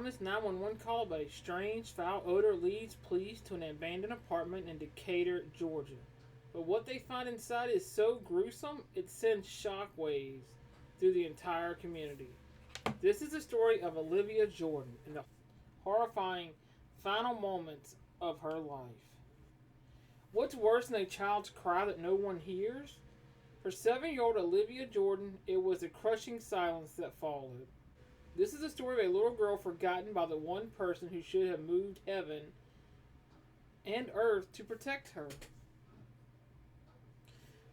anonymous 911 call about a strange, foul odor leads police to an abandoned apartment in Decatur, Georgia. But what they find inside is so gruesome, it sends shockwaves through the entire community. This is the story of Alivia Jordan and the horrifying final moments of her life. What's worse than a child's cry that no one hears? For 7-year-old Alivia Jordan, it was the crushing silence that followed. This is the story of a little girl forgotten by the one person who should have moved heaven and earth to protect her.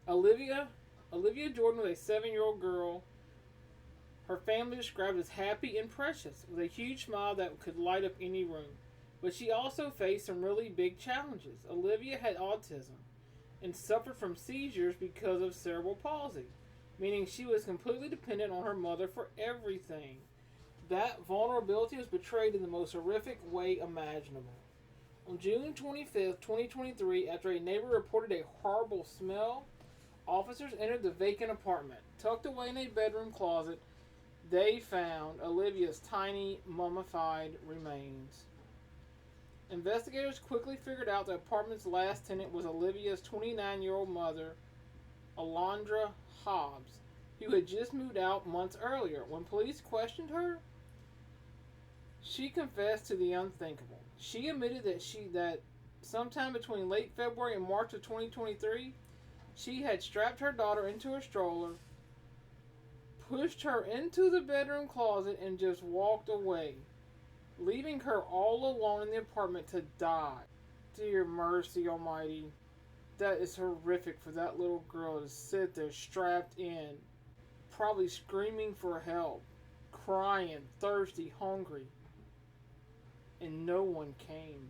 Alivia Jordan was a 7-year-old girl. Her family described as happy and precious, with a huge smile that could light up any room. But she also faced some really big challenges. Alivia had autism and suffered from seizures because of cerebral palsy, meaning she was completely dependent on her mother for everything. That vulnerability was portrayed in the most horrific way imaginable. On June 25th, 2023, after a neighbor reported a horrible smell, officers entered the vacant apartment. Tucked away in a bedroom closet, they found Alivia's tiny, mummified remains. Investigators quickly figured out the apartment's last tenant was Alivia's 29-year-old mother, Alondra Hobbs, who had just moved out months earlier. When police questioned her, she confessed to the unthinkable. She admitted that sometime between late February and March of 2023, she had strapped her daughter into a stroller, pushed her into the bedroom closet, and just walked away, leaving her all alone in the apartment to die. Dear mercy almighty. That is horrific for that little girl to sit there strapped in, probably screaming for help, crying, thirsty, hungry, and no one came,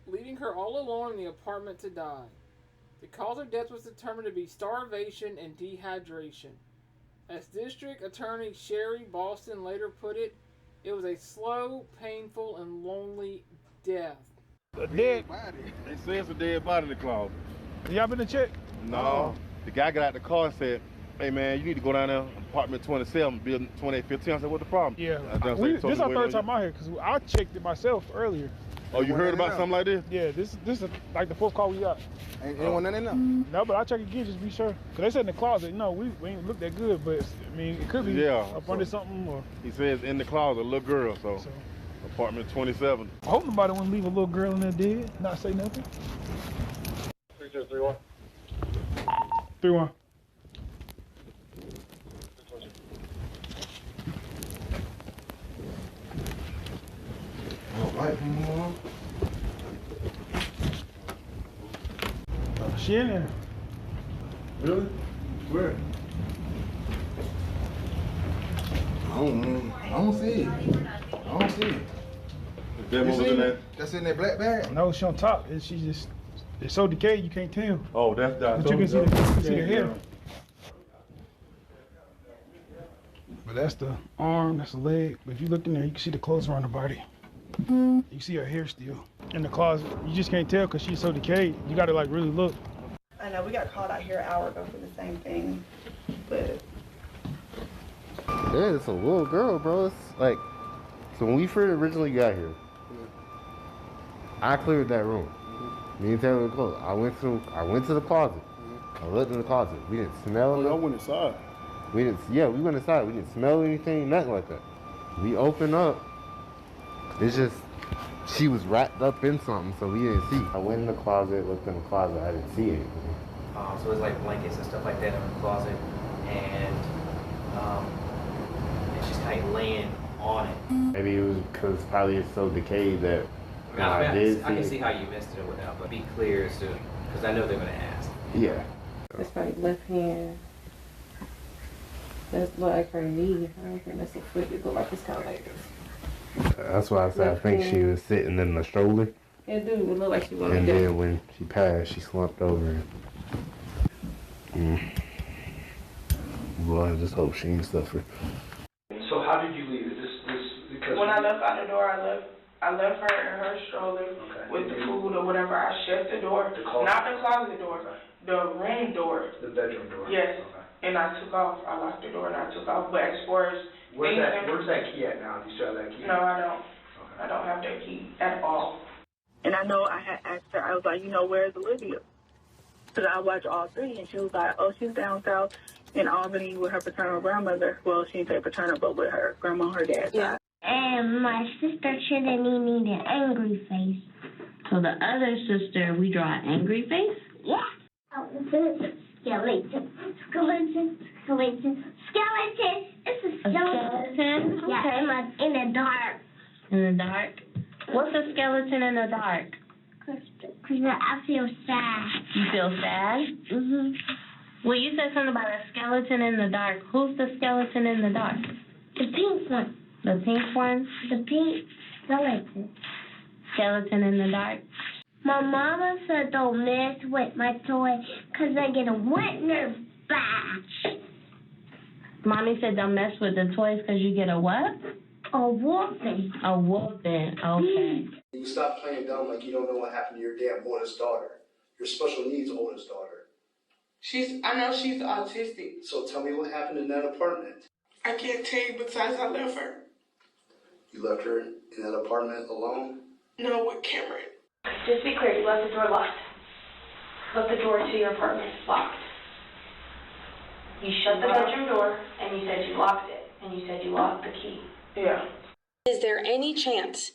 leaving her all alone in the apartment to die. The cause of death was determined to be starvation and dehydration. As District Attorney Sherry Boston later put it, it was a slow, painful, and lonely death. A dead body. They say it's a dead body in the closet. Y'all been to check? No. The guy got out the car and said, "Hey man, you need to go down there, apartment 27, building 2815. I said, "What the problem?" Yeah. This is our third time out here because I checked it myself earlier. Oh, you heard about something like this? Yeah, this is like the fourth call we got. Ain't anyone in there? No, but I'll check again just to be sure. Because they said in the closet, no, we ain't look that good, but I mean, it could be up under something. Or he says in the closet, a little girl, so apartment 27. I hope nobody want to leave a little girl in there dead, not say nothing. 3231. 3-1. She in there. Really? Where? I don't see it. I don't see it. You see it? That's in that black bag? No, she on top. It's so decayed you can't tell. Oh, that's that. But you can see the hair. But that's the arm, that's the leg. But if you look in there, you can see the clothes around the body. You see her hair still in the closet. You just can't tell because she's so decayed. You gotta like really look. I know we got called out here an hour ago for the same thing, but yeah, it's a little girl, bro. It's like, so when we first originally got here, I cleared that room. Me and Taylor were close. I went to the closet. I looked in the closet. We didn't smell it. I went inside. We went inside. We didn't smell anything, nothing like that. We opened up. It's just, she was wrapped up in something, so we didn't see. I went in the closet, looked in the closet, I didn't see anything. So it was like blankets and stuff like that in the closet, and she's kind of laying on it. Maybe it was because probably it's so decayed that I can see how you missed it or whatnot, but be clear as to, because I know they're going to ask. Yeah. that's probably left hand. That's like her knee. I don't think that's a foot. It look like it's kind of like this. That's why I said I think she was sitting in the stroller. It do. It look like she was. And then when she passed, she slumped over. Well, I just hope she ain't suffer. So how did you leave? Is this because when I left out the door, I left her in her stroller with the food or whatever. I shut the door, not the closet door, the room door. The bedroom door. Yes. Okay. And I took off. I locked the door and I took off. But as far as where's that key at now? Do you still have that key? No, I don't. I don't have that key at all. And I know I had asked her, I was like, where's Alivia? Because I watched all three, and she was like, oh, she's down south in Albany with her paternal grandmother. Well, she didn't say paternal, but with her grandma and her dad. Yeah. And my sister shouldn't need an angry face. So the other sister, we draw an angry face? Yeah. Skeleton. It's a skeleton. Yeah, in the dark. In the dark? What's a skeleton in the dark? Because I feel sad. You feel sad? Mm-hmm. Well, you said something about a skeleton in the dark. Who's the skeleton in the dark? The pink one. The pink one? The pink skeleton. Skeleton in the dark. My mama said don't mess with my toy because I get a wet in her back. Mommy said don't mess with the toys because you get a what? A whooping. A whooping, okay. You stop playing dumb like you don't know what happened to your damn oldest daughter. Your special needs oldest daughter. I know she's autistic. So tell me what happened in that apartment. I can't tell you besides I left her. You left her in that apartment alone? No, with Cameron. Just be clear, you left the door locked. Left the door to your apartment locked. You shut the bedroom door, and you said you locked it, and you said you locked the key. Yeah. Is there any chance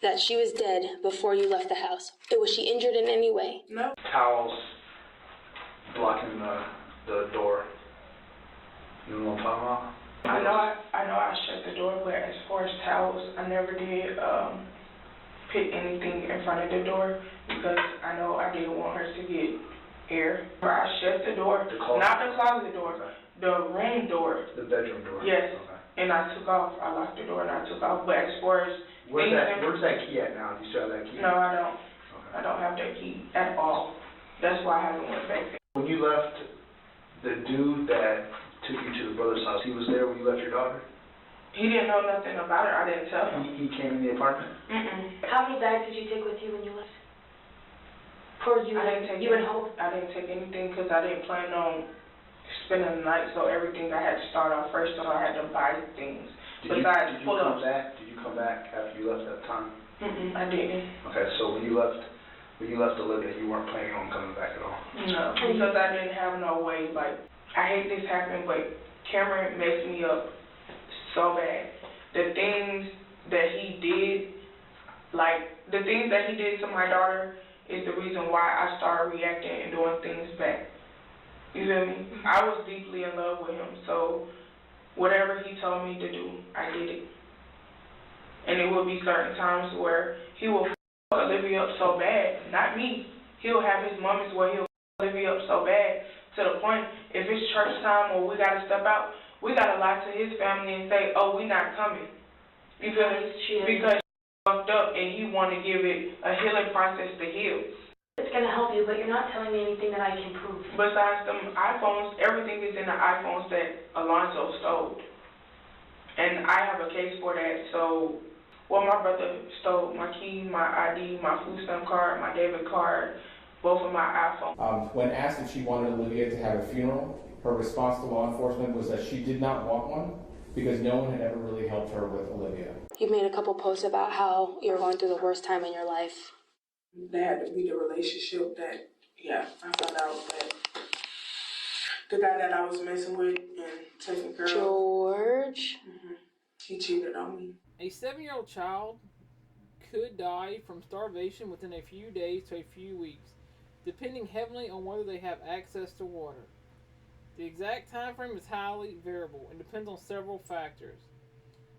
that she was dead before you left the house? Was she injured in any way? No. Towels blocking the door. You know what I'm talking about? I know I shut the door, but as far as towels, I never did put anything in front of the door because I know I didn't want her to get air. I shut the door, not the closet door, the room door. The bedroom door? Yes. Okay. And I took off. I locked the door and I took off. But as far as where's that key at now? Do you still have that key? No, I don't. Okay. I don't have that key at all. That's why I haven't went back there. When you left, the dude that took you to the brother's house, he was there when you left your daughter? He didn't know nothing about her. I didn't tell him. He came in the apartment? How many bags did you take with you when you left? Or you and Hope? I didn't take anything because I didn't plan on spending the night, so everything I had to start off first, so I had to buy things. Did you come back after you left that time? I didn't. Okay, so when you left Olivia, you weren't planning on coming back at all? No, because I didn't have no way. Like, I hate this happening, but Cameron messed me up so bad. The things that he did, to my daughter is the reason why I started reacting and doing things back. You feel me? I was deeply in love with him, so whatever he told me to do, I did it. And it will be certain times where he will f Olivia up so bad, not me. He'll have his moments where he'll f Olivia up so bad to the point, if it's church time or we got to step out, we got to lie to his family and say, oh, we not coming. You feel me? Because she fucked up and he want to give it a healing process to heal. It's going to help you, but you're not telling me anything that I can prove. Besides them iPhones, everything is in the iPhones that Alonzo stole. And I have a case for that. So, my brother stole my key, my ID, my food stamp card, my debit card, both of my iPhones. When asked if she wanted Olivia to have a funeral, her response to law enforcement was that she did not want one because no one had ever really helped her with Olivia. You've made a couple posts about how you're going through the worst time in your life. That had to be the relationship that, I found out that the guy that I was messing with and taking care of. George? He cheated on me. A 7-year-old child could die from starvation within a few days to a few weeks, depending heavily on whether they have access to water. The exact time frame is highly variable and depends on several factors.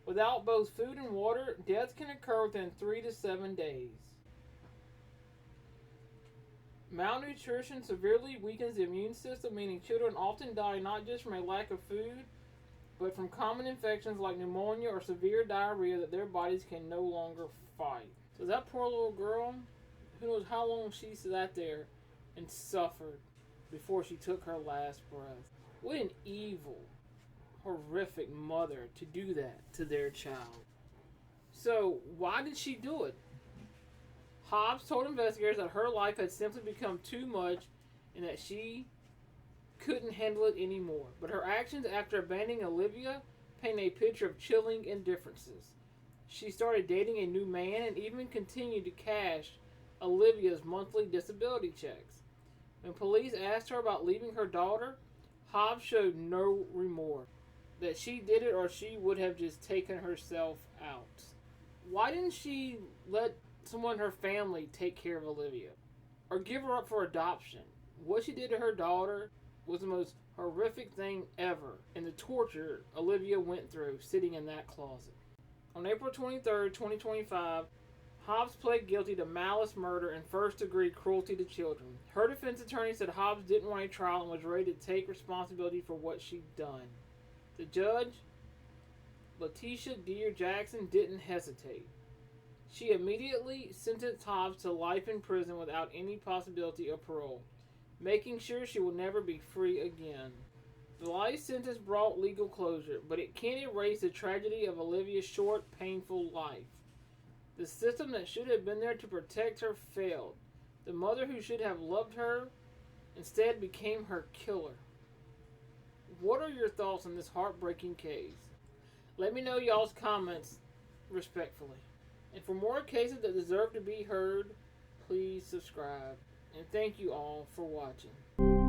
Without both food and water, death can occur within 3 to 7 days. Malnutrition severely weakens the immune system, meaning children often die not just from a lack of food, but from common infections like pneumonia or severe diarrhea that their bodies can no longer fight. So that poor little girl, who knows how long she sat there and suffered before she took her last breath. What an evil, horrific mother to do that to their child. So why did she do it? Hobbs told investigators that her life had simply become too much and that she couldn't handle it anymore. But her actions after abandoning Olivia paint a picture of chilling indifferences. She started dating a new man and even continued to cash Olivia's monthly disability checks. When police asked her about leaving her daughter, Hobbs showed no remorse. That she did it or she would have just taken herself out. Why didn't she let someone in her family take care of Olivia? Or give her up for adoption? What she did to her daughter was the most horrific thing ever, and the torture Olivia went through sitting in that closet. On April 23rd, 2025, Hobbs pled guilty to malice murder and first-degree cruelty to children. Her defense attorney said Hobbs didn't want a trial and was ready to take responsibility for what she'd done. The judge, Letitia Deere Jackson, didn't hesitate. She immediately sentenced Hobbs to life in prison without any possibility of parole, making sure she will never be free again. The life sentence brought legal closure, but it can't erase the tragedy of Olivia's short, painful life. The system that should have been there to protect her failed. The mother who should have loved her instead became her killer. What are your thoughts on this heartbreaking case? Let me know y'all's comments respectfully. And for more cases that deserve to be heard, please subscribe. And thank you all for watching.